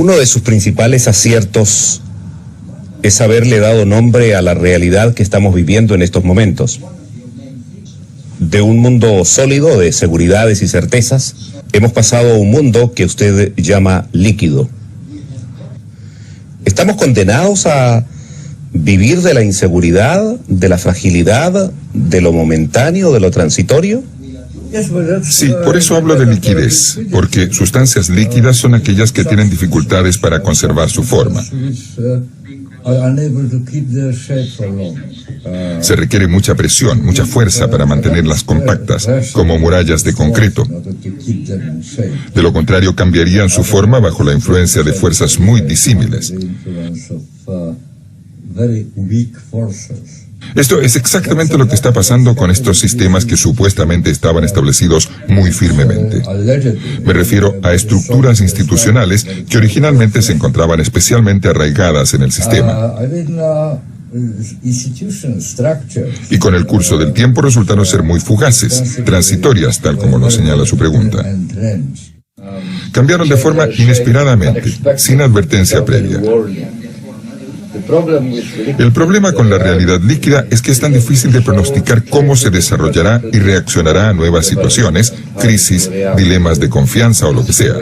Uno de sus principales aciertos es haberle dado nombre a la realidad que estamos viviendo en estos momentos. De un mundo sólido de seguridades y certezas, hemos pasado a un mundo que usted llama líquido. ¿Estamos condenados a vivir de la inseguridad, de la fragilidad, de lo momentáneo, de lo transitorio? Sí, por eso hablo de liquidez, porque sustancias líquidas son aquellas que tienen dificultades para conservar su forma. Se requiere mucha presión, mucha fuerza para mantenerlas compactas, como murallas de concreto. De lo contrario, cambiarían su forma bajo la influencia de fuerzas muy disímiles. Esto es exactamente lo que está pasando con estos sistemas que supuestamente estaban establecidos muy firmemente. Me refiero a estructuras institucionales que originalmente se encontraban especialmente arraigadas en el sistema. Y con el curso del tiempo resultaron ser muy fugaces, transitorias, tal como lo señala su pregunta. Cambiaron de forma inesperadamente, sin advertencia previa. El problema con la realidad líquida es que es tan difícil de pronosticar cómo se desarrollará y reaccionará a nuevas situaciones, crisis, dilemas de confianza o lo que sea.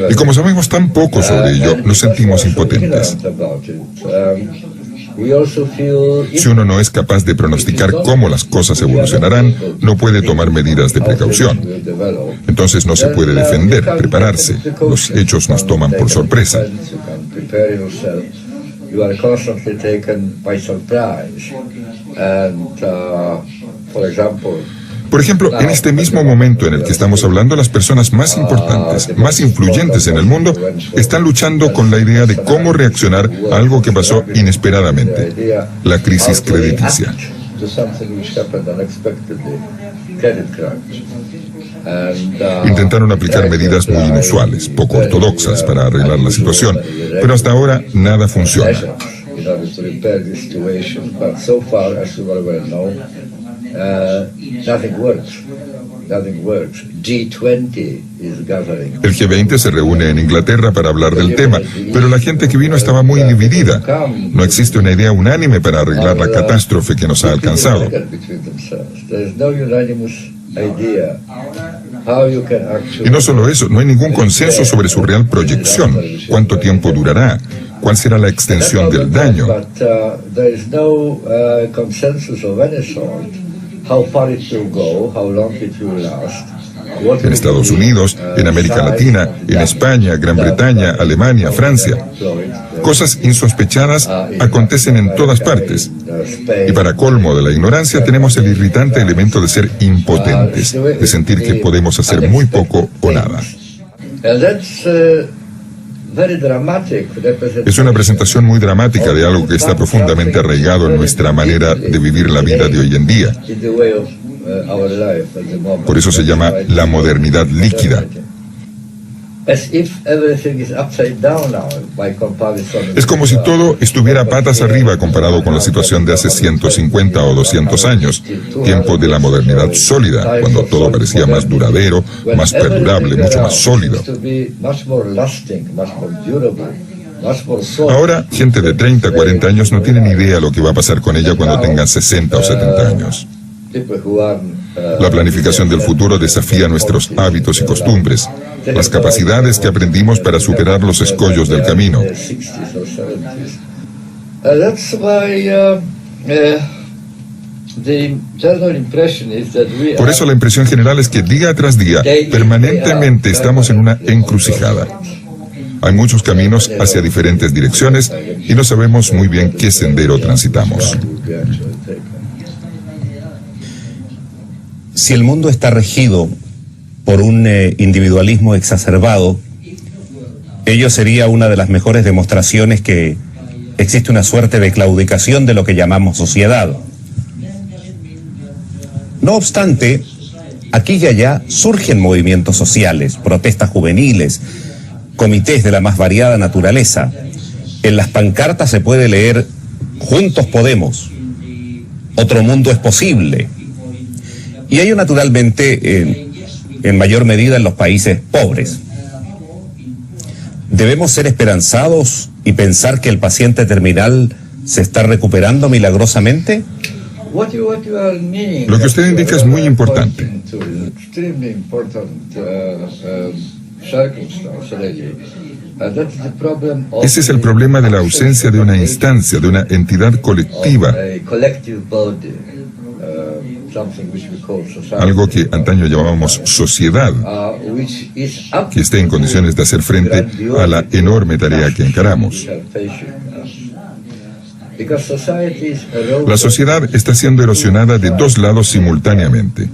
Y como sabemos tan poco sobre ello, nos sentimos impotentes. Si uno no es capaz de pronosticar cómo las cosas evolucionarán, no puede tomar medidas de precaución. Entonces no se puede defender, prepararse. Los hechos nos toman por sorpresa. Por ejemplo, en este mismo momento en el que estamos hablando, las personas más importantes, más influyentes en el mundo, están luchando con la idea de cómo reaccionar a algo que pasó inesperadamente, la crisis crediticia. Intentaron aplicar medidas muy inusuales, poco ortodoxas para arreglar la situación, pero hasta ahora nada funciona. El G20 se reúne en Inglaterra para hablar del tema, pero la gente que vino estaba muy dividida. No existe una idea unánime para arreglar la catástrofe que nos ha alcanzado. Y no solo eso, no hay ningún consenso sobre su real proyección. ¿Cuánto tiempo durará? ¿Cuál será la extensión del daño? En Estados Unidos, en América Latina, en España, Gran Bretaña, Alemania, Francia. Cosas insospechadas acontecen en todas partes. Y para colmo de la ignorancia tenemos el irritante elemento de ser impotentes, de sentir que podemos hacer muy poco o nada. Es una presentación muy dramática de algo que está profundamente arraigado en nuestra manera de vivir la vida de hoy en día. Por eso se llama la modernidad líquida. Es como si todo estuviera patas arriba comparado con la situación de hace 150 o 200 años, tiempo de la modernidad sólida, cuando todo parecía más duradero, más perdurable, mucho más sólido. Ahora, gente de 30, 40 años no tiene ni idea lo que va a pasar con ella cuando tengan 60 o 70 años. La planificación del futuro desafía nuestros hábitos y costumbres, las capacidades que aprendimos para superar los escollos del camino. Por eso la impresión general es que día tras día, permanentemente estamos en una encrucijada. Hay muchos caminos hacia diferentes direcciones y no sabemos muy bien qué sendero transitamos. Si el mundo está regido por un individualismo exacerbado, ello sería una de las mejores demostraciones que existe una suerte de claudicación de lo que llamamos sociedad. No obstante, aquí y allá surgen movimientos sociales, protestas juveniles, comités de la más variada naturaleza. En las pancartas se puede leer: "Juntos podemos", "Otro mundo es posible". Y ello naturalmente en mayor medida en los países pobres. Debemos ser esperanzados y pensar que el paciente terminal se está recuperando milagrosamente. Lo que usted indica es muy importante. Ese es el problema de la ausencia de una instancia, de una entidad colectiva. Algo que antaño llamábamos sociedad, que esté en condiciones de hacer frente a la enorme tarea que encaramos. La sociedad está siendo erosionada de dos lados simultáneamente.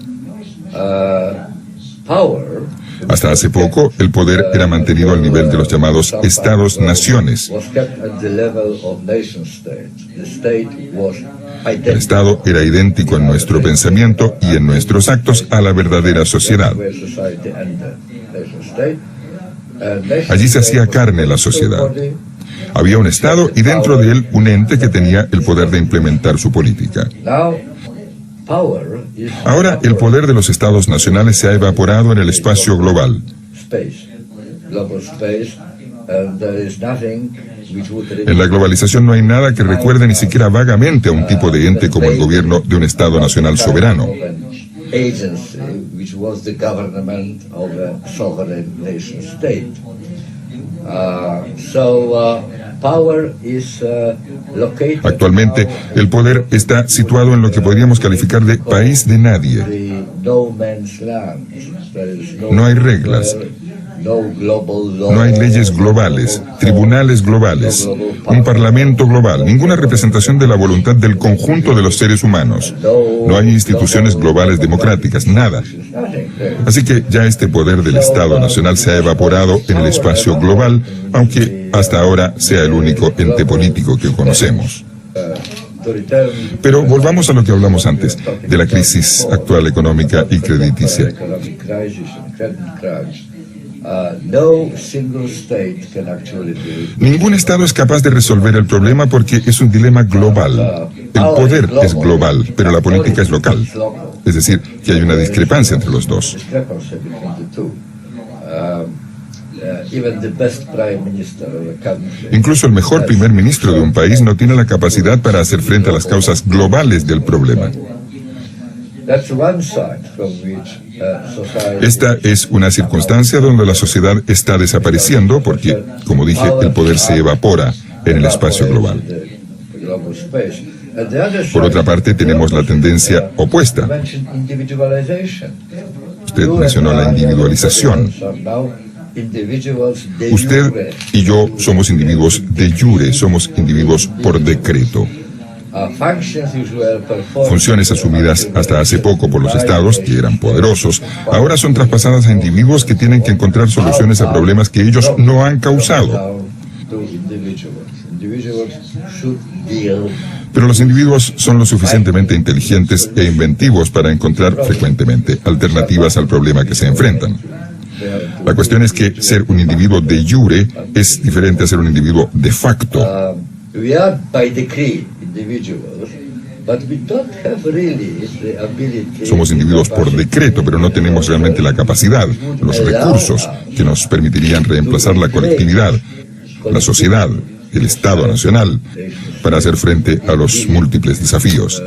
Hasta hace poco, el poder era mantenido al nivel de los llamados Estados-naciones. El Estado era idéntico en nuestro pensamiento y en nuestros actos a la verdadera sociedad. Allí se hacía carne la sociedad. Había un Estado y dentro de él un ente que tenía el poder de implementar su política. Ahora el poder de los Estados nacionales se ha evaporado en el espacio global. En la globalización no hay nada que recuerde ni siquiera vagamente a un tipo de ente como el gobierno de un Estado nacional soberano. Actualmente, el poder está situado en lo que podríamos calificar de país de nadie. No hay reglas. No hay leyes globales, tribunales globales, un parlamento global, ninguna representación de la voluntad del conjunto de los seres humanos. No hay instituciones globales democráticas, nada. Así que ya este poder del Estado nacional se ha evaporado en el espacio global, aunque hasta ahora sea el único ente político que conocemos. Pero volvamos a lo que hablamos antes, de la crisis actual económica y crediticia. Ningún Estado es capaz de resolver el problema porque es un dilema global. El poder es global, pero la política es local. Es decir, que hay una discrepancia entre los dos. Incluso el mejor primer ministro de un país no tiene la capacidad para hacer frente a las causas globales del problema. Esta es una circunstancia donde la sociedad está desapareciendo porque, como dije, el poder se evapora en el espacio global. Por otra parte, tenemos la tendencia opuesta. Usted mencionó la individualización. Usted y yo somos individuos de jure, somos individuos por decreto. Funciones asumidas hasta hace poco por los estados, que eran poderosos, ahora son traspasadas a individuos que tienen que encontrar soluciones a problemas que ellos no han causado. Pero los individuos son lo suficientemente inteligentes e inventivos para encontrar frecuentemente alternativas al problema que se enfrentan. La cuestión es que ser un individuo de jure es diferente a ser un individuo de facto. Somos individuos por decreto, pero no tenemos realmente la capacidad, los recursos que nos permitirían reemplazar la colectividad, la sociedad, el Estado nacional, para hacer frente a los múltiples desafíos.